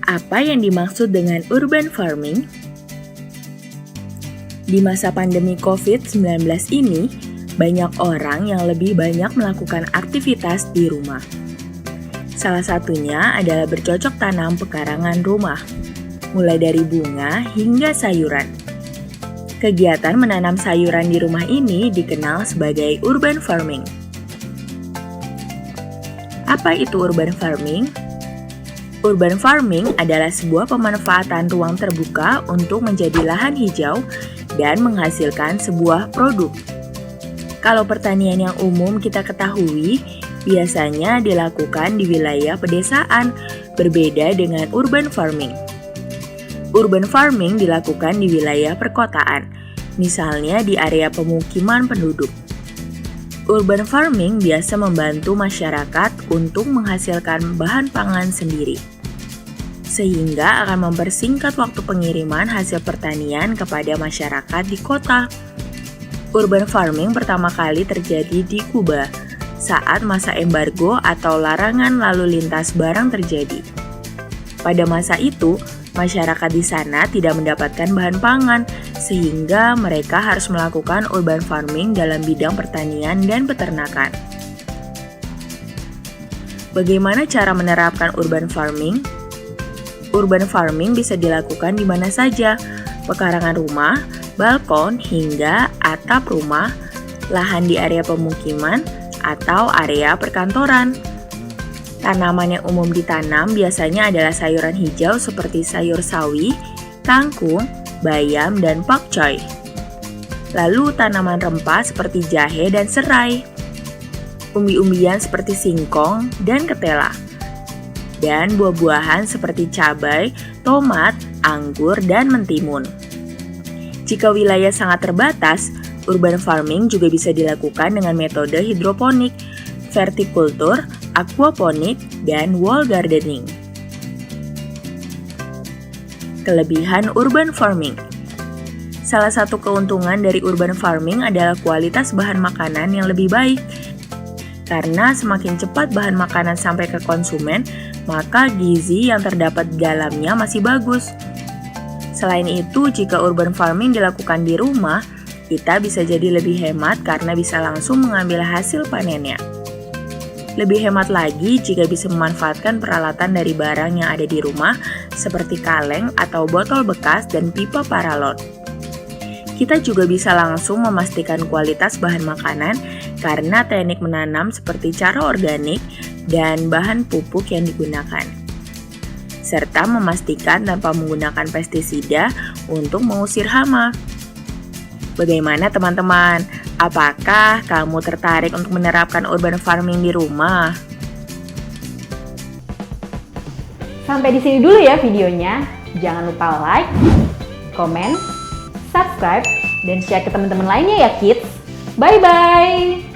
Apa yang dimaksud dengan urban farming? Di masa pandemi COVID-19 ini, banyak orang yang lebih banyak melakukan aktivitas di rumah. Salah satunya adalah bercocok tanam pekarangan rumah, mulai dari bunga hingga sayuran. Kegiatan menanam sayuran di rumah ini dikenal sebagai urban farming. Apa itu urban farming? Urban farming adalah sebuah pemanfaatan ruang terbuka untuk menjadi lahan hijau dan menghasilkan sebuah produk. Kalau pertanian yang umum kita ketahui, biasanya dilakukan di wilayah pedesaan, berbeda dengan urban farming. Urban farming dilakukan di wilayah perkotaan, misalnya di area pemukiman penduduk. Urban farming biasa membantu masyarakat untuk menghasilkan bahan pangan sendiri, sehingga akan mempersingkat waktu pengiriman hasil pertanian kepada masyarakat di kota. Urban farming pertama kali terjadi di Kuba saat masa embargo atau larangan lalu lintas barang terjadi. Pada masa itu, masyarakat di sana tidak mendapatkan bahan pangan, sehingga mereka harus melakukan urban farming dalam bidang pertanian dan peternakan. Bagaimana cara menerapkan urban farming? Urban farming bisa dilakukan di mana saja, pekarangan rumah, balkon, hingga atap rumah, lahan di area pemukiman, atau area perkantoran. Tanaman yang umum ditanam biasanya adalah sayuran hijau seperti sayur sawi, kangkung, bayam, dan pakcoy. Lalu tanaman rempah seperti jahe dan serai. Umbi-umbian seperti singkong dan ketela. Dan buah-buahan seperti cabai, tomat, anggur, dan mentimun. Jika wilayah sangat terbatas, urban farming juga bisa dilakukan dengan metode hidroponik, vertikultur, aquaponik, dan wall gardening. Kelebihan urban farming. Salah satu keuntungan dari urban farming adalah kualitas bahan makanan yang lebih baik. Karena semakin cepat bahan makanan sampai ke konsumen, maka gizi yang terdapat di dalamnya masih bagus. Selain itu, jika urban farming dilakukan di rumah, kita bisa jadi lebih hemat karena bisa langsung mengambil hasil panennya. Lebih hemat lagi jika bisa memanfaatkan peralatan dari barang yang ada di rumah seperti kaleng atau botol bekas dan pipa paralon. Kita juga bisa langsung memastikan kualitas bahan makanan karena teknik menanam seperti cara organik dan bahan pupuk yang digunakan, serta memastikan tanpa menggunakan pestisida untuk mengusir hama. Bagaimana teman-teman? Apakah kamu tertarik untuk menerapkan urban farming di rumah? Sampai di sini dulu ya videonya. Jangan lupa like, comment, subscribe, dan share ke teman-teman lainnya ya kids. Bye-bye!